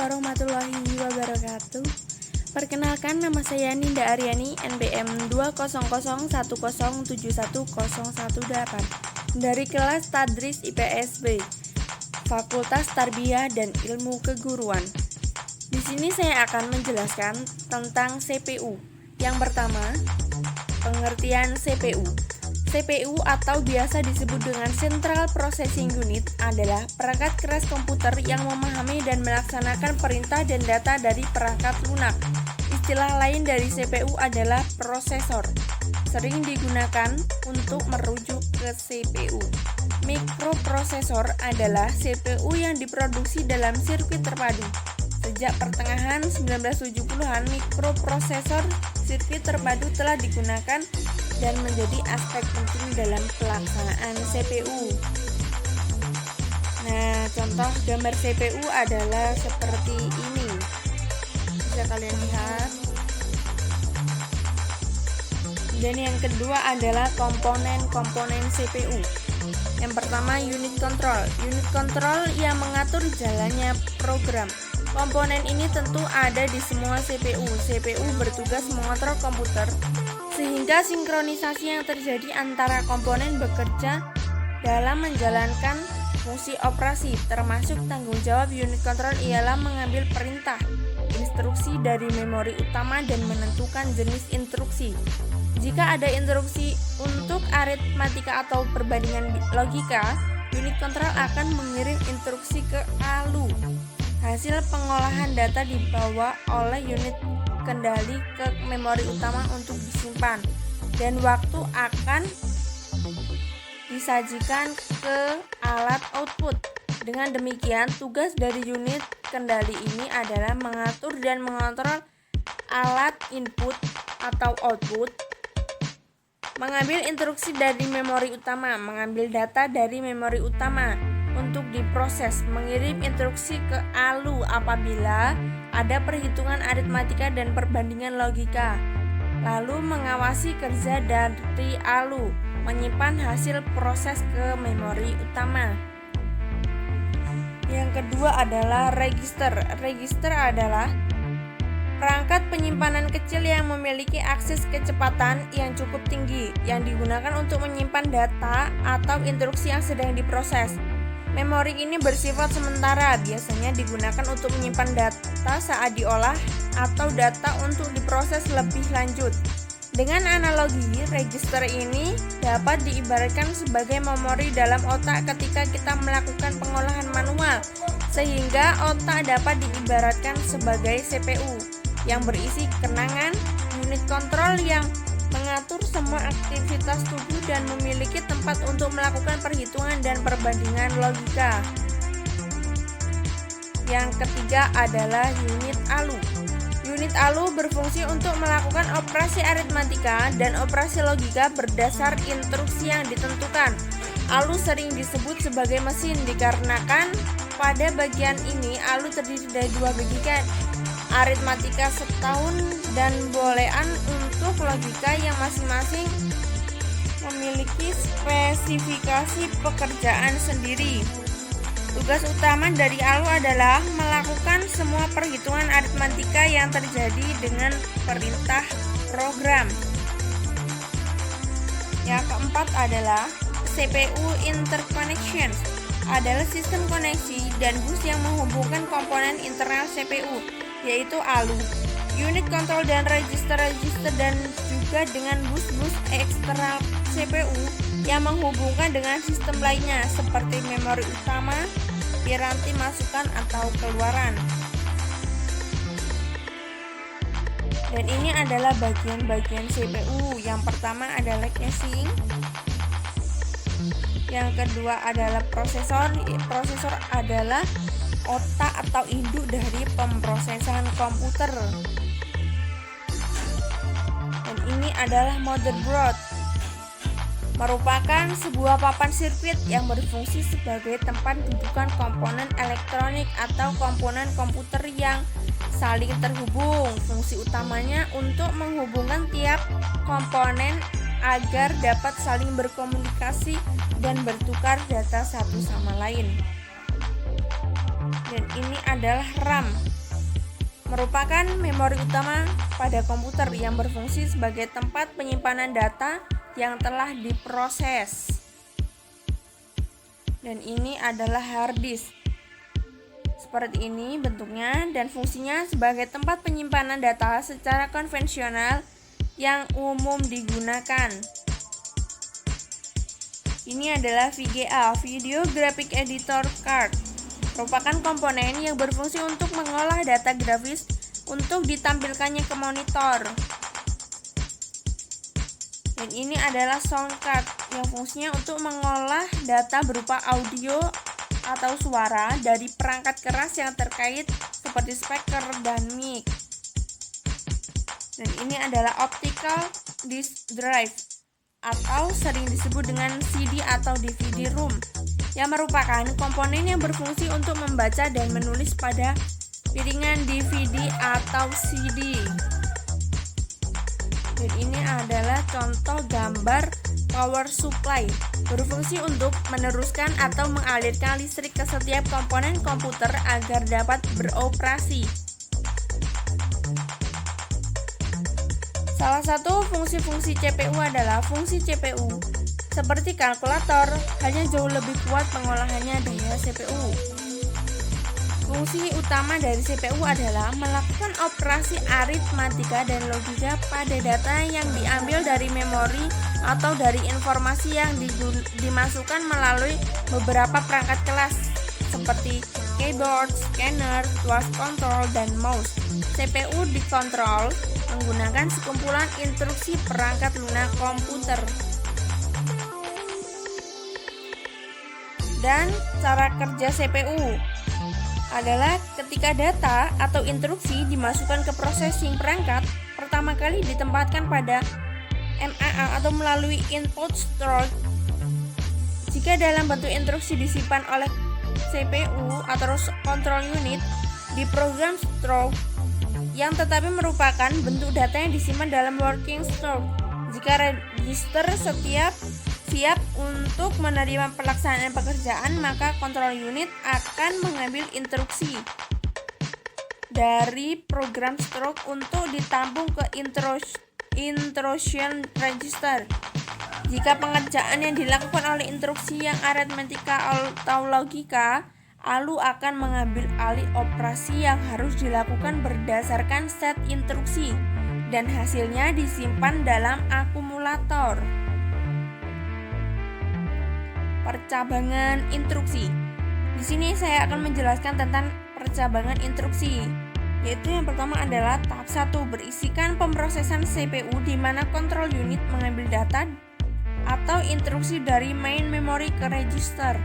warahmatullahi wabarakatuh. Perkenalkan, nama saya Ninda Aryani, NPM 20017171018 dari kelas Tadris IPS B, Fakultas Tarbiyah dan Ilmu Keguruan. Di sini saya akan menjelaskan tentang CPU. Yang pertama, pengertian CPU. CPU atau biasa disebut dengan Central Processing Unit adalah perangkat keras komputer yang memahami dan melaksanakan perintah dan data dari perangkat lunak. Istilah lain dari CPU adalah prosesor. Sering digunakan untuk merujuk ke CPU. Mikroprosesor adalah CPU yang diproduksi dalam sirkuit terpadu. Sejak pertengahan 1970-an, mikroprosesor sirkuit terpadu telah digunakan dan menjadi aspek penting dalam pelaksanaan CPU. Nah, contoh gambar CPU adalah seperti ini. Bisa kalian lihat. Dan yang kedua adalah komponen-komponen CPU. Yang pertama, unit control. Unit control yang mengatur jalannya program. Komponen ini tentu ada di semua CPU. CPU bertugas mengontrol komputer sehingga sinkronisasi yang terjadi antara komponen bekerja dalam menjalankan fungsi operasi, termasuk tanggung jawab unit control ialah mengambil perintah, instruksi dari memori utama dan menentukan jenis instruksi. Jika ada instruksi untuk aritmatika atau perbandingan logika, unit control akan mengirim instruksi ke ALU. Hasil pengolahan data dibawa oleh unit kendali ke memori utama untuk disimpan, dan waktu akan disajikan ke alat output. Dengan demikian, tugas dari unit kendali ini adalah mengatur dan mengontrol alat input atau output, mengambil instruksi dari memori utama, mengambil data dari memori utama untuk diproses, mengirim instruksi ke ALU apabila ada perhitungan aritmatika dan perbandingan logika, lalu mengawasi kerja dari ALU, menyimpan hasil proses ke memori utama. Yang kedua adalah register. Register adalah perangkat penyimpanan kecil yang memiliki akses kecepatan yang cukup tinggi, yang digunakan untuk menyimpan data atau instruksi yang sedang diproses. Memori ini bersifat sementara, biasanya digunakan untuk menyimpan data saat diolah atau data untuk diproses lebih lanjut. Dengan analogi, register ini dapat diibaratkan sebagai memori dalam otak ketika kita melakukan pengolahan manual, sehingga otak dapat diibaratkan sebagai CPU yang berisi kenangan, unit kontrol yang mengatur semua aktivitas tubuh dan memiliki tempat untuk melakukan perhitungan dan perbandingan logika. Yang ketiga adalah unit ALU. Unit ALU berfungsi untuk melakukan operasi aritmatika dan operasi logika berdasar instruksi yang ditentukan. ALU sering disebut sebagai mesin dikarenakan pada bagian ini ALU terdiri dari dua bagian, aritmatika setahun dan boolean untuk logika yang masing-masing memiliki spesifikasi pekerjaan sendiri. Tugas utama dari ALU adalah melakukan semua perhitungan aritmatika yang terjadi dengan perintah program. Yang keempat adalah CPU interconnections, adalah sistem koneksi dan bus yang menghubungkan komponen internal CPU, yaitu ALU, unit kontrol dan register-register, dan juga dengan bus-bus eksternal CPU yang menghubungkan dengan sistem lainnya seperti memori utama, piranti masukan atau keluaran. Dan ini adalah bagian-bagian CPU. Yang pertama adalah caching. Yang kedua adalah prosesor. Prosesor adalah otak atau induk dari pemrosesan komputer. Dan ini adalah motherboard, merupakan sebuah papan sirkuit yang berfungsi sebagai tempat dudukan komponen elektronik atau komponen komputer yang saling terhubung. Fungsi utamanya untuk menghubungkan tiap komponen agar dapat saling berkomunikasi dan bertukar data satu sama lain. Dan ini adalah RAM. merupakan memori utama pada komputer yang berfungsi sebagai tempat penyimpanan data yang telah diproses. Dan ini adalah hard disk. Seperti ini bentuknya dan fungsinya sebagai tempat penyimpanan data secara konvensional yang umum digunakan. Ini adalah VGA, Video Graphic Editor Card. Merupakan komponen yang berfungsi untuk mengolah data grafis untuk ditampilkannya ke monitor. Dan ini adalah sound card yang fungsinya untuk mengolah data berupa audio atau suara dari perangkat keras yang terkait seperti speaker dan mic. Dan ini adalah optical disk drive atau sering disebut dengan CD atau DVD ROM, yang merupakan komponen yang berfungsi untuk membaca dan menulis pada piringan DVD atau CD. Dan ini adalah contoh gambar power supply, berfungsi untuk meneruskan atau mengalirkan listrik ke setiap komponen komputer agar dapat beroperasi. Salah satu fungsi-fungsi CPU adalah fungsi CPU. Seperti kalkulator, hanya jauh lebih kuat pengolahannya daya CPU. Fungsi utama dari CPU adalah melakukan operasi aritmatika dan logika pada data yang diambil dari memori atau dari informasi yang dimasukkan melalui beberapa perangkat kelas seperti keyboard, scanner, touch control, dan mouse. CPU dikontrol menggunakan sekumpulan instruksi perangkat lunak komputer. Dan cara kerja CPU adalah ketika data atau instruksi dimasukkan ke processing perangkat, pertama kali ditempatkan pada MAA atau melalui input stroke. Jika dalam bentuk instruksi disimpan oleh CPU atau control unit di program stroke, yang tetapi merupakan bentuk data yang disimpan dalam working stroke. Jika register siap untuk menerima pelaksanaan pekerjaan, maka control unit akan mengambil instruksi dari program stroke untuk ditampung ke instruction register. Jika pengerjaan yang dilakukan oleh instruksi yang aritmatika atau logika, ALU akan mengambil alih operasi yang harus dilakukan berdasarkan set instruksi dan hasilnya disimpan dalam akumulator. Percabangan instruksi. Di sini saya akan menjelaskan tentang percabangan instruksi, yaitu yang pertama adalah tahap 1 berisikan pemrosesan CPU di mana control unit mengambil data atau instruksi dari main memory ke register.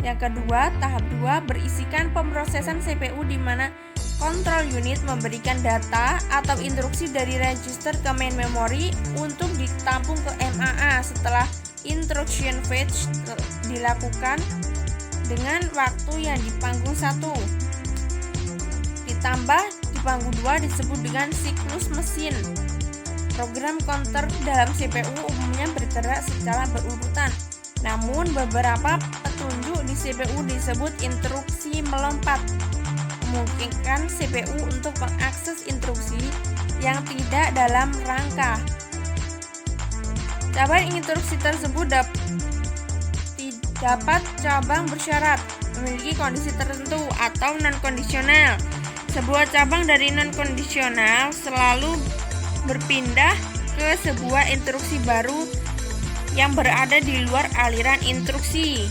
Yang kedua, tahap 2 berisikan pemrosesan CPU di mana control unit memberikan data atau instruksi dari register ke main memory untuk ditampung ke MAA setelah instruction fetch dilakukan dengan waktu yang di panggung 1. Ditambah di panggung 2 disebut dengan siklus mesin. Program counter dalam CPU umumnya bergerak secara berurutan. Namun beberapa petunjuk di CPU disebut instruksi melompat, memungkinkan CPU untuk mengakses instruksi yang tidak dalam rangka. Cabang instruksi tersebut dapat cabang bersyarat, memiliki kondisi tertentu atau non-kondisional. Sebuah cabang dari non-kondisional selalu berpindah ke sebuah instruksi baru yang berada di luar aliran instruksi.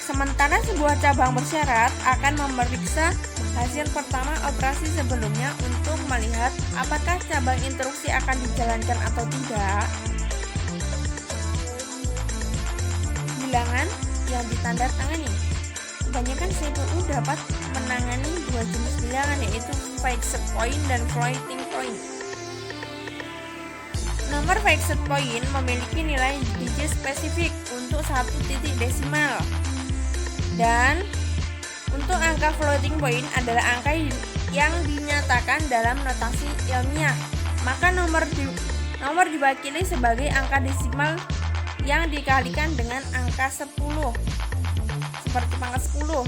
Sementara sebuah cabang bersyarat akan memeriksa hasil pertama operasi sebelumnya untuk melihat apakah cabang instruksi akan dijalankan atau tidak. Bilangan yang ditandatangani. Kebanyakan CPU dapat menangani dua jenis bilangan, yaitu fixed point dan floating point. Nomor fixed point memiliki nilai digit spesifik untuk satu titik desimal, dan untuk angka floating point adalah angka yang dinyatakan dalam notasi ilmiah. Maka nomor diwakili sebagai angka desimal yang dikalikan dengan angka 10, seperti pangkat 10.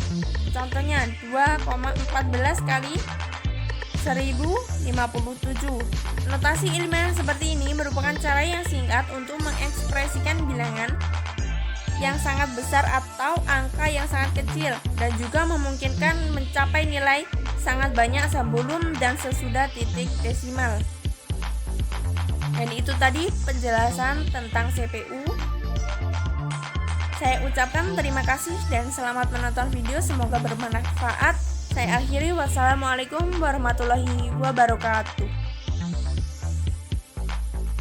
Contohnya 2,14 kali 1057. Notasi ilmiah seperti ini merupakan cara yang singkat untuk mengekspresikan bilangan yang sangat besar atau angka yang sangat kecil, dan juga memungkinkan mencapai nilai sangat banyak sebelum dan sesudah titik desimal. Dan itu tadi penjelasan tentang CPU. Saya ucapkan terima kasih dan selamat menonton video, semoga bermanfaat. Saya akhiri, wassalamualaikum warahmatullahi wabarakatuh.